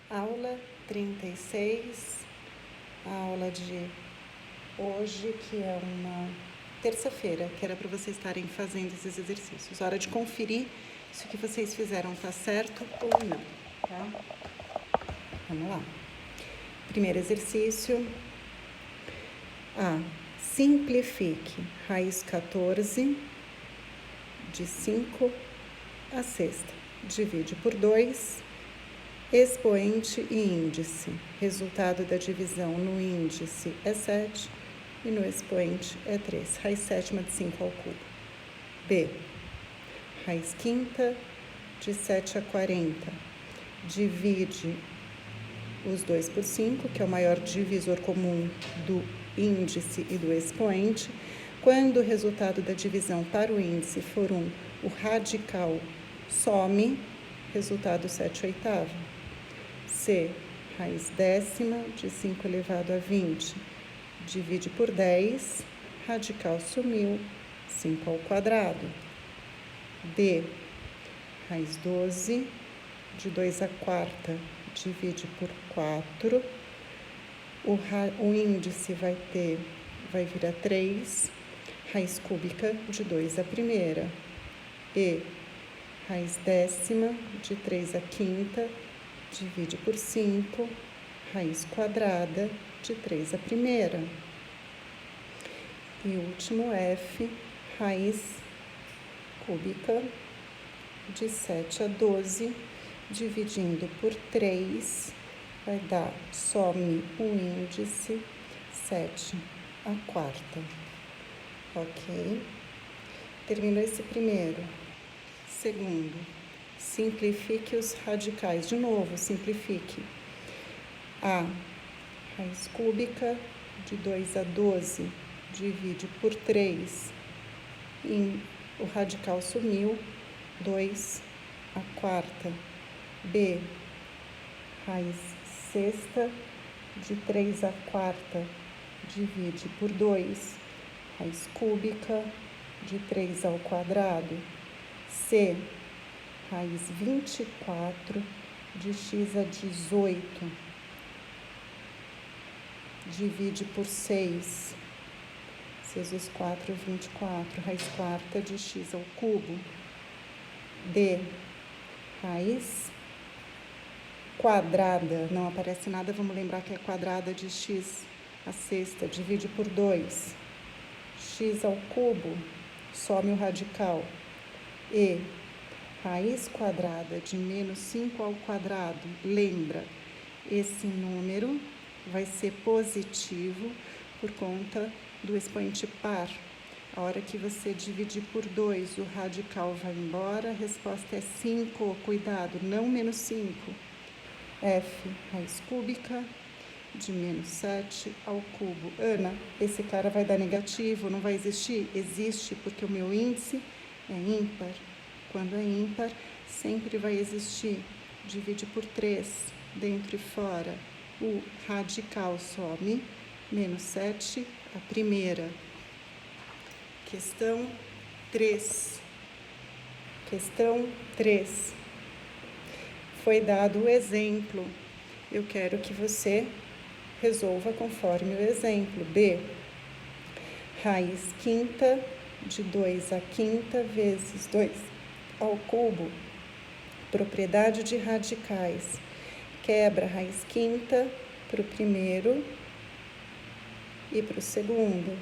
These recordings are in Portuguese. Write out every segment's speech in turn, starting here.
Aula 36, a aula de hoje, que é uma terça-feira, que era para vocês estarem fazendo esses exercícios. Hora de conferir se o que vocês fizeram está certo ou não, tá? Vamos lá. Primeiro exercício. Simplifique raiz 14 de 5 a sexta. Divide por 2. Expoente e índice. Resultado da divisão no índice é 7 e no expoente é 3. Raiz sétima de 5 ao cubo. B. Raiz quinta de 7 a 40. Divide os 2 por 5, que é o maior divisor comum do índice e do expoente. Quando o resultado da divisão para o índice for 1, o radical some, resultado 7/8. C. Raiz décima de 5 elevado a 20. Divide por 10, radical sumiu, 5 ao quadrado. D. Raiz 12 de 2 a quarta. Divide por 4. O índice vai virar 3. Raiz cúbica de 2 a primeira. E. Raiz décima de 3 a quinta. Divide por 5, raiz quadrada de 3 a primeira. E último F, raiz cúbica de 7 a 12, dividindo por 3, vai dar, some o índice, 7 a quarta. Ok? Terminou esse primeiro. Segundo. Simplifique os radicais. De novo, simplifique. A. Raiz cúbica de 2 a 12. Divide por 3. O radical sumiu. 2 a quarta. B. Raiz sexta de 3 a quarta. Divide por 2. Raiz cúbica de 3 ao quadrado. C. Raiz 24 de x a 18. Divide por 6. 6 vezes 4, 24. Raiz quarta de x ao cubo. D. Raiz quadrada. Não aparece nada, vamos lembrar que é quadrada de x a sexta. Divide por 2. X ao cubo. Some o radical. E. Raiz quadrada de menos 5 ao quadrado. Lembra, esse número vai ser positivo por conta do expoente par. A hora que você dividir por 2, o radical vai embora. A resposta é 5. Cuidado, não menos 5. F, raiz cúbica de menos 7 ao cubo. Ana, esse cara vai dar negativo, não vai existir? Existe, porque o meu índice é ímpar. Quando é ímpar, sempre vai existir. Divide por 3, dentro e fora. O radical some, menos 7, a primeira. Questão 3. Questão 3. Foi dado o exemplo. Eu quero que você resolva conforme o exemplo. B. Raiz quinta de 2 a quinta vezes 2 ao cubo. Propriedade de radicais. Quebra raiz quinta para o primeiro e para o segundo.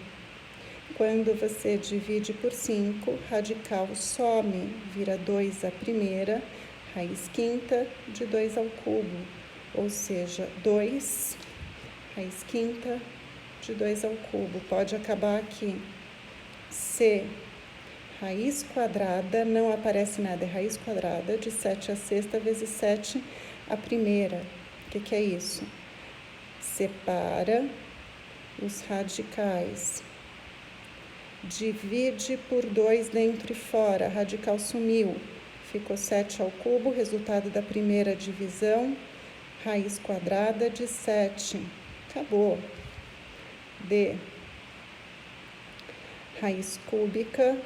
Quando você divide por 5, radical some, vira 2 a primeira, raiz quinta de 2 ao cubo. Ou seja, 2, raiz quinta de 2 ao cubo. Pode acabar aqui. C. Raiz quadrada, não aparece nada, é raiz quadrada de 7 a sexta vezes 7 a primeira. O que é isso? Separa os radicais. Divide por 2 dentro e fora, radical sumiu. Ficou 7 ao cubo, resultado da primeira divisão, raiz quadrada de 7. Acabou. D. Raiz cúbica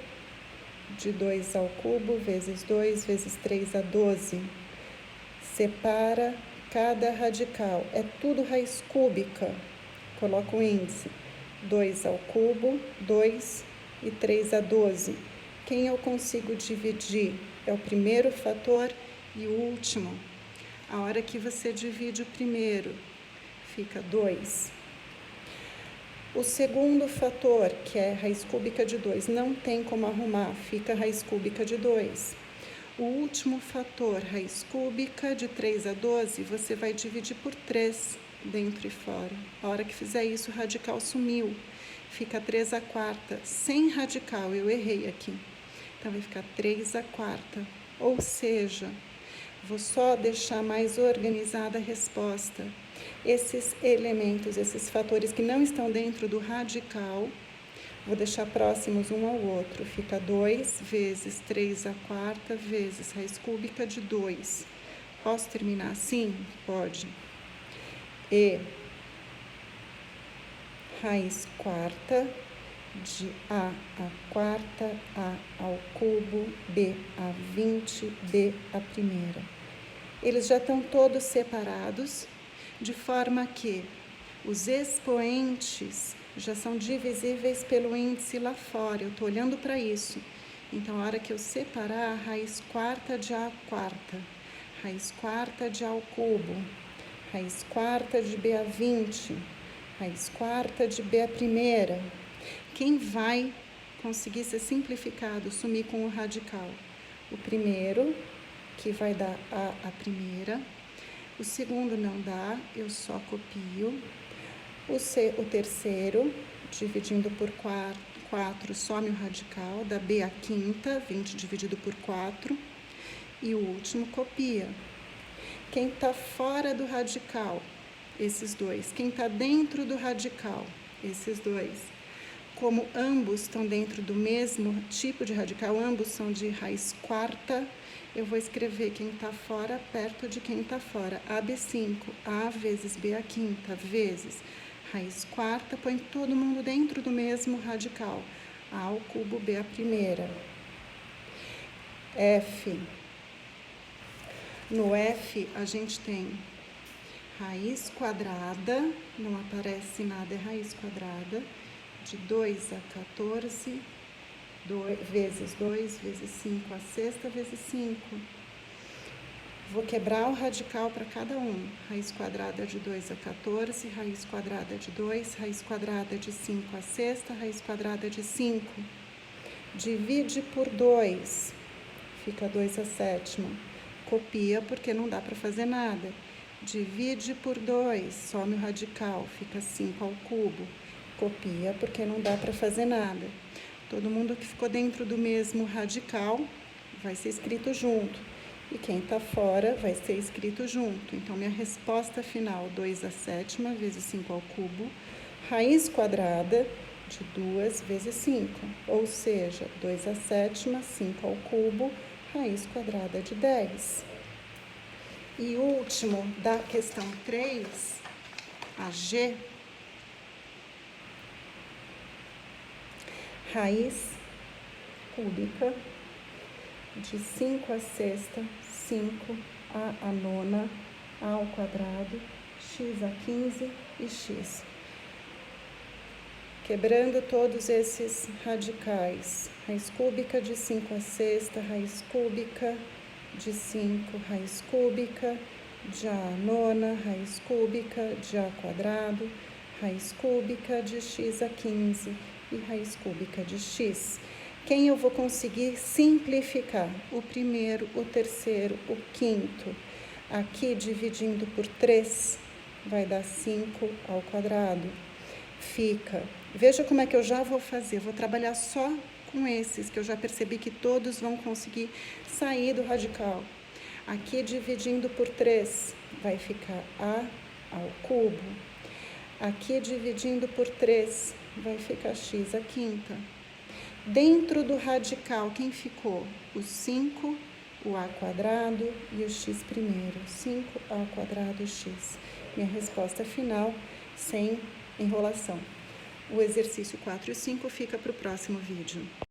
de 2 ao cubo, vezes 2, vezes 3 a 12. Separa cada radical. É tudo raiz cúbica. Coloco o índice. 2 ao cubo, 2 e 3 a 12. Quem eu consigo dividir é o primeiro fator e o último. A hora que você divide o primeiro, fica 2. O segundo fator, que é raiz cúbica de 2, não tem como arrumar, fica raiz cúbica de 2. O último fator, raiz cúbica de 3 a 12, você vai dividir por 3, dentro e fora. A hora que fizer isso, o radical sumiu. Fica 3 a quarta, sem radical, eu errei aqui. Então, vai ficar 3 a quarta. Ou seja, vou só deixar mais organizada a resposta. Esses elementos, esses fatores que não estão dentro do radical, vou deixar próximos um ao outro. Fica 2 vezes 3 a quarta vezes raiz cúbica de 2. Posso terminar assim? Pode. E raiz quarta de A quarta, A ao cubo, B a 20, B a primeira. Eles já estão todos separados, de forma que os expoentes já são divisíveis pelo índice lá fora. Eu estou olhando para isso. Então, a hora que eu separar, raiz quarta de A quarta, raiz quarta de A ao cubo, raiz quarta de B a 20, raiz quarta de B a primeira. Quem vai conseguir ser simplificado, sumir com o radical? O primeiro, que vai dar a primeira. O segundo não dá, eu só copio. O terceiro, dividindo por 4, some o radical, dá B a quinta, 20 dividido por 4. E o último, copia. Quem está fora do radical? Esses dois. Quem está dentro do radical? Esses dois. Como ambos estão dentro do mesmo tipo de radical, ambos são de raiz quarta, eu vou escrever quem está fora perto de quem está fora. AB5, A vezes B a quinta, vezes raiz quarta, põe todo mundo dentro do mesmo radical. A ao cubo, B a primeira. F. No F, a gente tem raiz quadrada, não aparece nada, é raiz quadrada, de 2 a 14, vezes 2, vezes 5 a sexta, vezes 5. Vou quebrar o radical para cada um. Raiz quadrada de 2 a 14, raiz quadrada de 2, raiz quadrada de 5 a sexta, raiz quadrada de 5. Divide por 2, fica 2 a sétima. Copia, porque não dá para fazer nada. Divide por 2, some o radical, fica 5 ao cubo. Copia, porque não dá para fazer nada. Todo mundo que ficou dentro do mesmo radical vai ser escrito junto. E quem está fora vai ser escrito junto. Então, minha resposta final, 2 a sétima vezes 5 ao cubo, raiz quadrada de 2 vezes 5. Ou seja, 2 a sétima, 5 ao cubo, raiz quadrada de 10. E último, da questão 3, a G, raiz cúbica de 5 a sexta, 5, a nona, a ao quadrado, x a 15 e x. Quebrando todos esses radicais, raiz cúbica de 5 a sexta, raiz cúbica de 5, raiz cúbica de a nona, raiz cúbica de a quadrado, raiz cúbica de x a 15 e raiz cúbica de x. Quem eu vou conseguir simplificar? O primeiro, o terceiro, o quinto. Aqui, dividindo por 3, vai dar 5 ao quadrado. Fica. Veja como é que eu já vou fazer. Vou trabalhar só com esses, que eu já percebi que todos vão conseguir sair do radical. Aqui, dividindo por 3, vai ficar a ao cubo. Aqui, dividindo por 3, vai ficar x a quinta. Dentro do radical, quem ficou? O 5, o a quadrado e o x primeiro. 5a quadrado x. Minha resposta final, sem enrolação. O exercício 4 e 5 fica para o próximo vídeo.